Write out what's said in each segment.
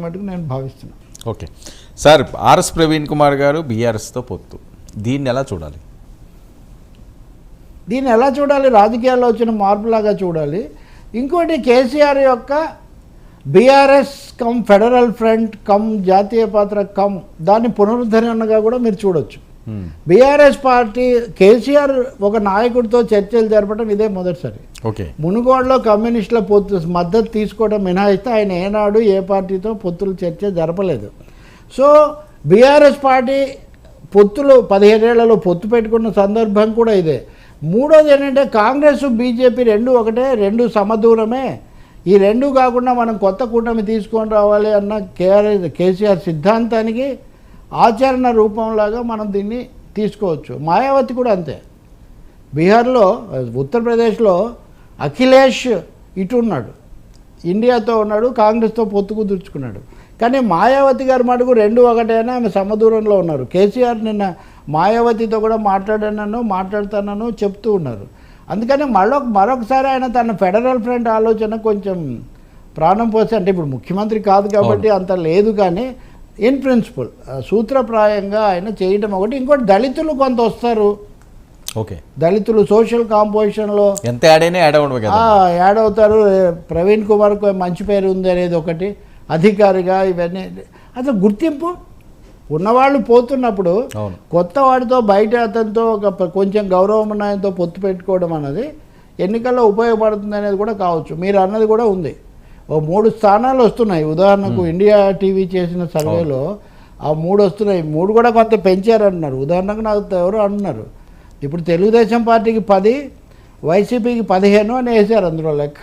మటుకు నేను భావిస్తున్నాను. Okay sir, RS Praveen Kumar గారు బీఆర్ఎస్తో పొత్తు, దీన్ని ఎలా చూడాలి? దీన్ని ఎలా చూడాలి? రాజకీయాల్లో వచ్చిన మార్పులాగా చూడాలి. ఇంకోటి, కేసీఆర్ యొక్క BRS come federal front come జాతీయ పాత్ర కమ్ దాన్ని పునరుద్ధరణగా కూడా మీరు చూడొచ్చు. బీఆర్ఎస్ పార్టీ కేసీఆర్ ఒక నాయకుడితో చర్చలు జరపడం ఇదే మొదటిసారి. ఓకే, మునుగోడులో కమ్యూనిస్టుల మద్దతు తీసుకోవడం మినహాయిస్తే ఆయన ఏనాడు ఏ పార్టీతో పొత్తులు చర్చ జరపలేదు. సో బీఆర్ఎస్ పార్టీ పొత్తులు 17 ఏళ్లలో పొత్తు పెట్టుకున్న సందర్భం కూడా ఇదే. మూడోది ఏంటంటే, కాంగ్రెస్ బీజేపీ రెండు ఒకటే, రెండు సమదూరమే. ఈ రెండు కాకుండా మనం కొత్త కూటమి తీసుకొని రావాలి అన్న కేసీఆర్ సిద్ధాంతానికి ఆచరణ రూపంలాగా మనం దీన్ని తీసుకోవచ్చు. మాయావతి కూడా అంతే. బీహార్లో, ఉత్తరప్రదేశ్లో అఖిలేష్ ఇటు ఉన్నాడు, ఇండియాతో ఉన్నాడు, కాంగ్రెస్తో పొత్తు కుదుర్చుకున్నాడు. కానీ మాయావతి గారు మటుకు రెండు ఒకటేనా, ఆమె సమదూరంలో ఉన్నారు. కేసీఆర్ నిన్న మాయావతితో కూడా మాట్లాడతానను చెప్తూ ఉన్నారు. అందుకని మరొకసారి ఆయన తన ఫెడరల్ ఫ్రంట్ ఆలోచన కొంచెం ప్రాణం పోసి, అంటే ఇప్పుడు ముఖ్యమంత్రి కాదు కాబట్టి అంత లేదు, కానీ ఇన్ ప్రిన్సిపల్ సూత్రప్రాయంగా ఆయన చేయడం ఒకటి. ఇంకోటి, దళితులు కొంత వస్తారు. ఓకే, దళితులు సోషల్ కాంపోజిషన్లో ఎంత యాడ్ అవుతారు. ప్రవీణ్ కుమార్కు మంచి పేరు ఉంది అనేది ఒకటి, అధికారిగా ఇవన్నీ. అసలు గుర్తింపు ఉన్నవాళ్ళు పోతున్నప్పుడు కొత్త వాడితో బయట అతనితో ఒక కొంచెం గౌరవం ఉన్నాయంతో పొత్తు పెట్టుకోవడం అన్నది ఎన్నికల్లో ఉపయోగపడుతుంది అనేది కూడా కావచ్చు. మీరు అన్నది కూడా ఉంది. 3 స్థానాలు వస్తున్నాయి. ఉదాహరణకు ఇండియా టీవీ చేసిన సర్వేలో ఆ 3 వస్తున్నాయి. 3 కూడా కొంత పెంచారన్నారు. ఉదాహరణకు నాకు ఎవరు అంటున్నారు, ఇప్పుడు తెలుగుదేశం పార్టీకి 10, వైసీపీకి 15 అని వేశారు అందులో లెక్క.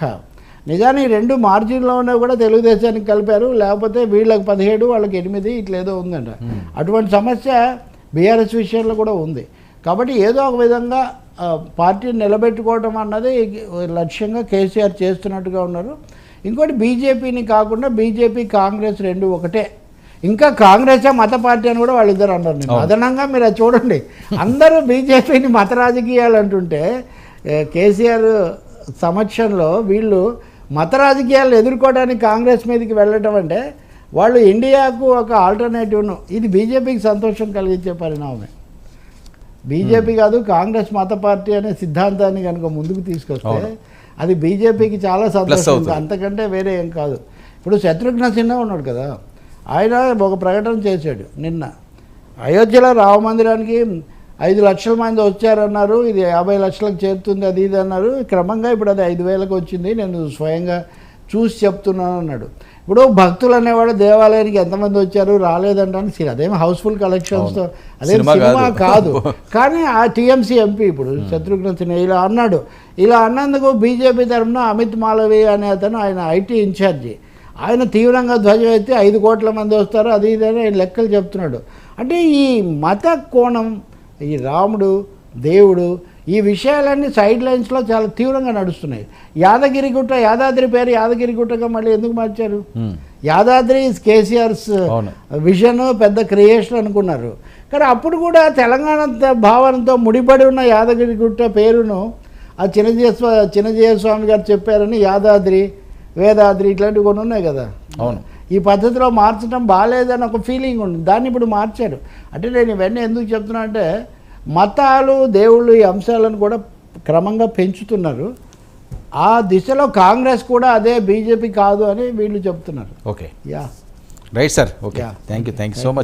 నిజానికి 2 మార్జిన్లోనే కూడా తెలుగుదేశానికి కలిపారు, లేకపోతే వీళ్ళకి 17 వాళ్ళకి 8 ఇట్లేదో ఉందంట. అటువంటి సమస్య బీఆర్ఎస్ విషయంలో కూడా ఉంది. కాబట్టి ఏదో ఒక విధంగా పార్టీని నిలబెట్టుకోవడం అన్నది లక్ష్యంగా కేసీఆర్ చేస్తున్నట్టుగా ఉన్నారు. ఇంకోటి, బీజేపీని కాకుండా బీజేపీ కాంగ్రెస్ రెండు ఒకటే. ఇంకా కాంగ్రెసే మత పార్టీ అని కూడా వాళ్ళిద్దరు అన్నారు. నేను అదనంగా మీరు అది చూడండి, అందరూ బీజేపీని మత రాజకీయాలు అంటుంటే కేసీఆర్ సమక్షంలో వీళ్ళు మత రాజకీయాలను ఎదుర్కోవడానికి కాంగ్రెస్ మీదకి వెళ్ళటం అంటే వాళ్ళు ఇండియాకు ఒక ఆల్టర్నేటివ్ను, ఇది బీజేపీకి సంతోషం కలిగించే పరిణామమే. బీజేపీ కాదు, కాంగ్రెస్ మత పార్టీ అనే సిద్ధాంతాన్ని కనుక ముందుకు తీసుకొస్తే అది బీజేపీకి చాలా సంతోషం, అంతకంటే వేరే ఏం కాదు. ఇప్పుడు శత్రుఘ్న సిన్హా ఉన్నాడు కదా, ఆయన ఒక ప్రకటన చేశాడు నిన్న, అయోధ్యలో రామ మందిరానికి 5 లక్షల మంది వచ్చారన్నారు, ఇది 50 లక్షలకు చేరుతుంది అది ఇది అన్నారు. క్రమంగా ఇప్పుడు అది 5,000కు వచ్చింది, నేను స్వయంగా చూసి చెప్తున్నాను అన్నాడు. ఇప్పుడు భక్తులు అనేవాడు దేవాలయానికి ఎంతమంది వచ్చారు రాలేదంటాను, అదేమి హౌస్ఫుల్ కలెక్షన్స్తో అదే సినిమా కాదు. కానీ ఆ టీఎంసీ ఎంపీ ఇప్పుడు శత్రుఘ్న సిన్హా ఇలా అన్నాడు. ఇలా అన్నందుకు బీజేపీ తరఫున అమిత్ మాలవీ అనే అతను, ఆయన ఐటీ ఇన్ఛార్జి, ఆయన తీవ్రంగా ధ్వజం ఎత్తి 5 కోట్ల మంది వస్తారు అది ఇదని ఆయన లెక్కలు చెప్తున్నాడు. అంటే ఈ మత కోణం, ఈ రాముడు దేవుడు ఈ విషయాలన్నీ సైడ్ లైన్స్లో చాలా తీవ్రంగా నడుస్తున్నాయి. యాదాద్రి పేరు యాదగిరిగుట్టగా మళ్ళీ ఎందుకు మార్చారు? యాదాద్రి కేసీఆర్స్ విజన్, పెద్ద క్రియేషన్ అనుకున్నారు. కానీ అప్పుడు కూడా తెలంగాణ భావనతో ముడిపడి ఉన్న యాదగిరిగుట్ట పేరును ఆ చిన్నజీయ స్వామి గారు చెప్పారని యాదాద్రి, వేదాద్రి ఇట్లాంటివి కొన్ని ఉన్నాయి కదా. అవును, ఈ పద్ధతిలో మార్చడం బాగాలేదని ఒక ఫీలింగ్ ఉంది, దాన్ని ఇప్పుడు మార్చారు. అంటే నేను ఇవన్నీ ఎందుకు చెప్తున్నా అంటే, మతాలు దేవుళ్ళు ఈ అంశాలను కూడా క్రమంగా పెంచుతున్నారు. ఆ దిశలో కాంగ్రెస్ కూడా అదే, బీజేపీ కాదు అని వీళ్ళు చెప్తున్నారు. Okay, yeah right sir. Okay, thank you so much.